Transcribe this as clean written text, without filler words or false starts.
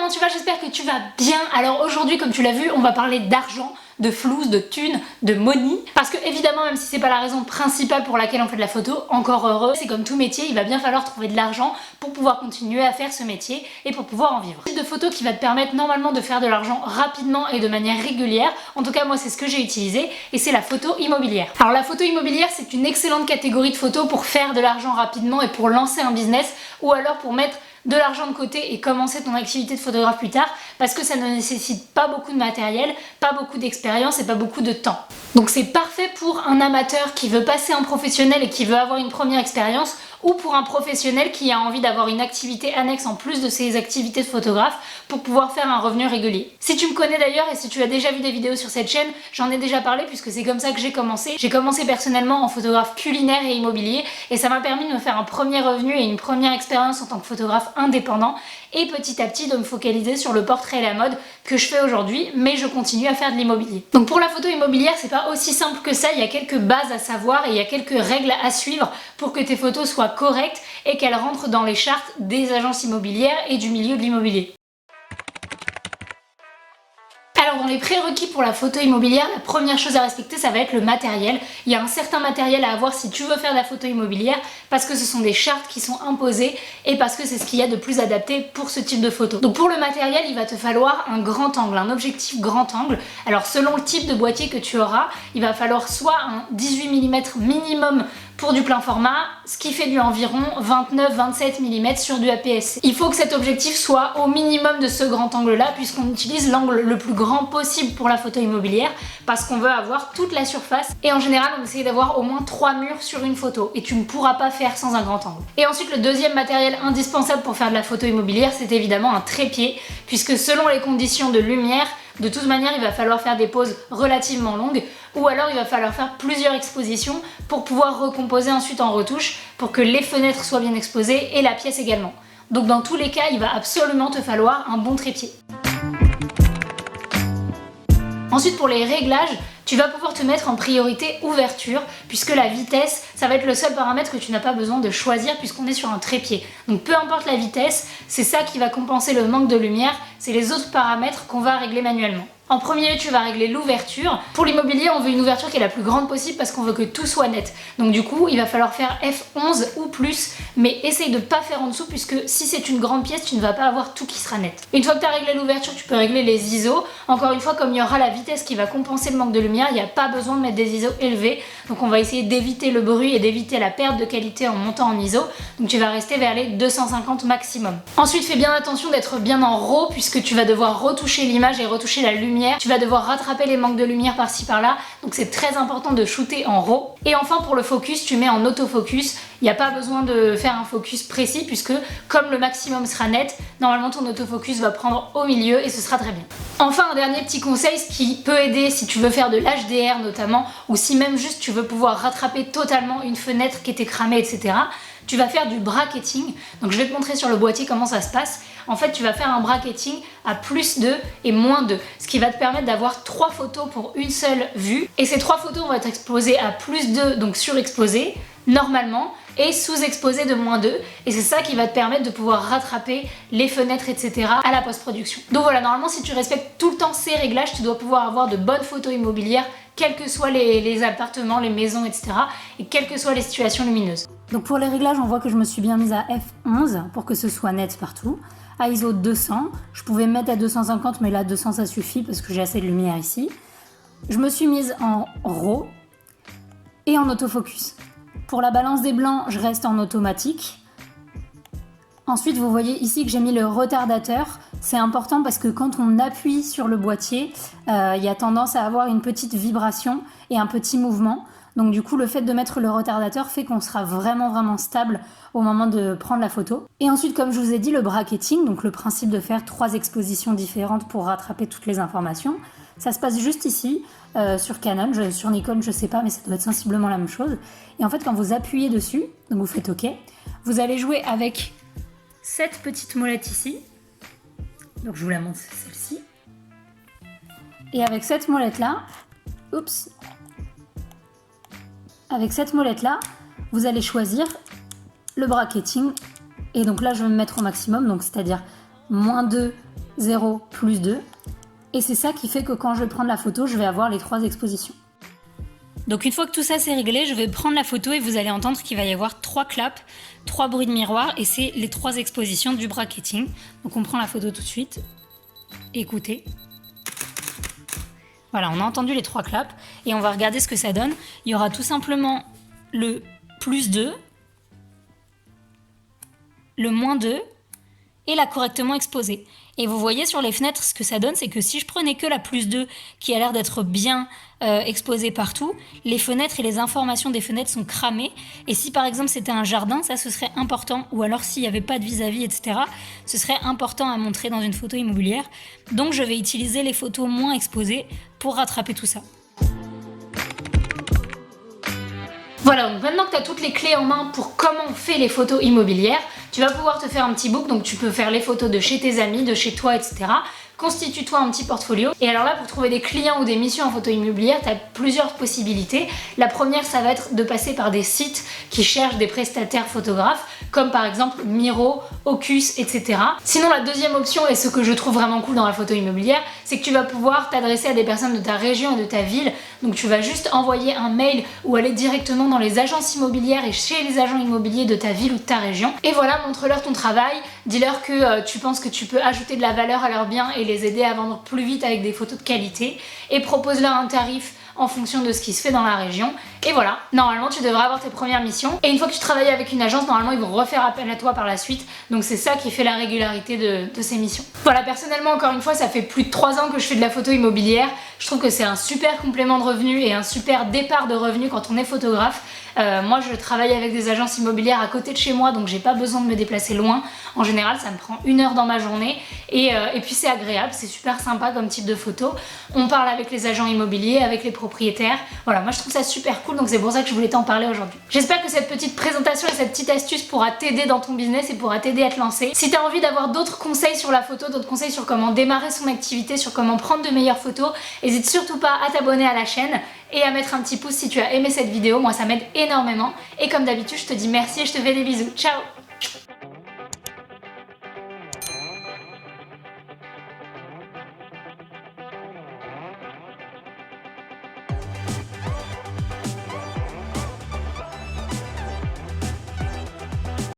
comment tu vas? J'espère que tu vas bien. Alors aujourd'hui, comme tu l'as vu, on va parler d'argent, de flouze, de thunes, de money. Parce que évidemment, même si c'est pas la raison principale pour laquelle on fait de la photo, encore heureux, c'est comme tout métier, il va bien falloir trouver de l'argent pour pouvoir continuer à faire ce métier et pour pouvoir en vivre. Un type de photo qui va te permettre normalement de faire de l'argent rapidement et de manière régulière. En tout cas, moi, c'est ce que j'ai utilisé et c'est la photo immobilière. Alors la photo immobilière, c'est une excellente catégorie de photos pour faire de l'argent rapidement et pour lancer un business ou alors pour mettre de l'argent de côté et commencer ton activité de photographe plus tard parce que ça ne nécessite pas beaucoup de matériel, pas beaucoup d'expérience et pas beaucoup de temps. Donc c'est parfait pour un amateur qui veut passer en professionnel et qui veut avoir une première expérience ou pour un professionnel qui a envie d'avoir une activité annexe en plus de ses activités de photographe pour pouvoir faire un revenu régulier. Si tu me connais d'ailleurs et si tu as déjà vu des vidéos sur cette chaîne, j'en ai déjà parlé puisque c'est comme ça que j'ai commencé. J'ai commencé personnellement en photographe culinaire et immobilier et ça m'a permis de me faire un premier revenu et une première expérience en tant que photographe indépendant et petit à petit de me focaliser sur le portrait et la mode que je fais aujourd'hui, mais je continue à faire de l'immobilier. Donc pour la photo immobilière, c'est pas aussi simple que ça, il y a quelques bases à savoir et il y a quelques règles à suivre pour que tes photos soient correctes et qu'elles rentrent dans les chartes des agences immobilières et du milieu de l'immobilier. Alors dans les prérequis pour la photo immobilière, la première chose à respecter, ça va être le matériel. Il y a un certain matériel à avoir si tu veux faire de la photo immobilière parce que ce sont des chartes qui sont imposées et parce que c'est ce qu'il y a de plus adapté pour ce type de photo. Donc pour le matériel, il va te falloir un grand angle, un objectif grand angle. Alors selon le type de boîtier que tu auras, il va falloir soit un 18 mm minimum pour du plein format, ce qui fait du environ 29-27 mm sur du APS-C. Il faut que cet objectif soit au minimum de ce grand angle là puisqu'on utilise l'angle le plus grand possible pour la photo immobilière parce qu'on veut avoir toute la surface et en général on essaye d'avoir au moins 3 murs sur une photo et tu ne pourras pas faire sans un grand angle. Et ensuite le deuxième matériel indispensable pour faire de la photo immobilière, c'est évidemment un trépied puisque selon les conditions de lumière, de toute manière, il va falloir faire des pauses relativement longues ou alors il va falloir faire plusieurs expositions pour pouvoir recomposer ensuite en retouche pour que les fenêtres soient bien exposées et la pièce également. Donc dans tous les cas, il va absolument te falloir un bon trépied. Ensuite pour les réglages, tu vas pouvoir te mettre en priorité ouverture puisque la vitesse, ça va être le seul paramètre que tu n'as pas besoin de choisir puisqu'on est sur un trépied. Donc peu importe la vitesse, c'est ça qui va compenser le manque de lumière, c'est les autres paramètres qu'on va régler manuellement. En premier lieu, tu vas régler l'ouverture. Pour l'immobilier, on veut une ouverture qui est la plus grande possible parce qu'on veut que tout soit net. Donc du coup, il va falloir faire f11 ou plus, mais essaye de ne pas faire en dessous puisque si c'est une grande pièce, tu ne vas pas avoir tout qui sera net. Une fois que tu as réglé l'ouverture, tu peux régler les ISO. Encore une fois, comme il y aura la vitesse qui va compenser le manque de lumière, il n'y a pas besoin de mettre des ISO élevés. Donc on va essayer d'éviter le bruit et d'éviter la perte de qualité en montant en ISO. Donc tu vas rester vers les 250 maximum. Ensuite, fais bien attention d'être bien en RAW puisque tu vas devoir retoucher l'image et retoucher la lumière. Tu vas devoir rattraper les manques de lumière par-ci par-là, donc c'est très important de shooter en RAW. Et enfin pour le focus, tu mets en autofocus. Il n'y a pas besoin de faire un focus précis puisque comme le maximum sera net, normalement ton autofocus va prendre au milieu et ce sera très bien. Enfin un dernier petit conseil, ce qui peut aider si tu veux faire de l'HDR notamment ou si même juste tu veux pouvoir rattraper totalement une fenêtre qui était cramée, etc. Tu vas faire du bracketing. Donc je vais te montrer sur le boîtier comment ça se passe. En fait, tu vas faire un bracketing à +2 et -2, ce qui va te permettre d'avoir 3 photos pour une seule vue. Et ces 3 photos vont être exposées à +2, donc surexposées, normalement, et sous-exposées de -2. Et c'est ça qui va te permettre de pouvoir rattraper les fenêtres, etc. à la post-production. Donc voilà, normalement, si tu respectes tout le temps ces réglages, tu dois pouvoir avoir de bonnes photos immobilières, quels que soient les appartements, les maisons, etc. et quelles que soient les situations lumineuses. Donc pour les réglages, on voit que je me suis bien mise à f11 pour que ce soit net partout. À ISO 200, je pouvais me mettre à 250 mais là 200 ça suffit parce que j'ai assez de lumière ici. Je me suis mise en RAW et en autofocus. Pour la balance des blancs, je reste en automatique. Ensuite, vous voyez ici que j'ai mis le retardateur. C'est important parce que quand on appuie sur le boîtier, il y a tendance à avoir une petite vibration et un petit mouvement. Donc du coup, le fait de mettre le retardateur fait qu'on sera vraiment stable au moment de prendre la photo. Et ensuite, comme je vous ai dit, le bracketing, donc le principe de faire 3 expositions différentes pour rattraper toutes les informations, ça se passe juste ici, sur Canon, sur Nikon, je sais pas, mais ça doit être sensiblement la même chose. Et en fait, quand vous appuyez dessus, donc vous faites OK, vous allez jouer avec cette petite molette ici. Donc je vous la montre, c'est celle-ci. Et avec cette molette-là, oups, avec cette molette-là, vous allez choisir le bracketing. Et donc là, je vais me mettre au maximum, donc c'est-à-dire -2 0, plus 2. Et c'est ça qui fait que quand je vais prendre la photo, je vais avoir les 3 expositions. Donc une fois que tout ça c'est réglé, je vais prendre la photo et vous allez entendre qu'il va y avoir 3 claps, 3 bruits de miroir et c'est les 3 expositions du bracketing. Donc on prend la photo tout de suite. Écoutez. Voilà, on a entendu les 3 claps et on va regarder ce que ça donne. Il y aura tout simplement le plus 2, le moins 2 et la correctement exposée. Et vous voyez sur les fenêtres, ce que ça donne, c'est que si je prenais que la plus 2 qui a l'air d'être bien exposée partout, les fenêtres et les informations des fenêtres sont cramées. Et si par exemple c'était un jardin, ça ce serait important. Ou alors s'il n'y avait pas de vis-à-vis, etc., ce serait important à montrer dans une photo immobilière. Donc je vais utiliser les photos moins exposées pour rattraper tout ça. Voilà, donc maintenant que tu as toutes les clés en main pour comment on fait les photos immobilières, tu vas pouvoir te faire un petit book, donc tu peux faire les photos de chez tes amis, de chez toi, etc. Constitue-toi un petit portfolio. Et alors là, pour trouver des clients ou des missions en photo immobilière, tu as plusieurs possibilités. La première, ça va être de passer par des sites qui cherchent des prestataires photographes, comme par exemple Miro, Ocus, etc. Sinon, la deuxième option, et ce que je trouve vraiment cool dans la photo immobilière, c'est que tu vas pouvoir t'adresser à des personnes de ta région et de ta ville. Donc tu vas juste envoyer un mail ou aller directement dans les agences immobilières et chez les agents immobiliers de ta ville ou de ta région. Et voilà, montre-leur ton travail, dis-leur que tu penses que tu peux ajouter de la valeur à leurs biens et les aider à vendre plus vite avec des photos de qualité, et propose-leur un tarif en fonction de ce qui se fait dans la région. Et voilà, normalement tu devrais avoir tes premières missions. Et une fois que tu travailles avec une agence, normalement ils vont refaire appel à toi par la suite. Donc c'est ça qui fait la régularité de ces missions. Voilà, personnellement, encore une fois, ça fait plus de 3 ans que je fais de la photo immobilière. Je trouve que c'est un super complément de revenus et un super départ de revenus quand on est photographe. Moi je travaille avec des agences immobilières à côté de chez moi, donc j'ai pas besoin de me déplacer loin. En général ça me prend 1 heure dans ma journée et puis c'est agréable, c'est super sympa comme type de photo. On parle avec les agents immobiliers, avec les propriétaires. Voilà, moi je trouve ça super cool, donc c'est pour ça que je voulais t'en parler aujourd'hui. J'espère que cette petite présentation et cette petite astuce pourra t'aider dans ton business et pourra t'aider à te lancer. Si tu as envie d'avoir d'autres conseils sur la photo, d'autres conseils sur comment démarrer son activité, sur comment prendre de meilleures photos, n'hésite surtout pas à t'abonner à la chaîne et à mettre un petit pouce si tu as aimé cette vidéo. Moi ça m'aide énormément et comme d'habitude je te dis merci et je te fais des bisous. Ciao!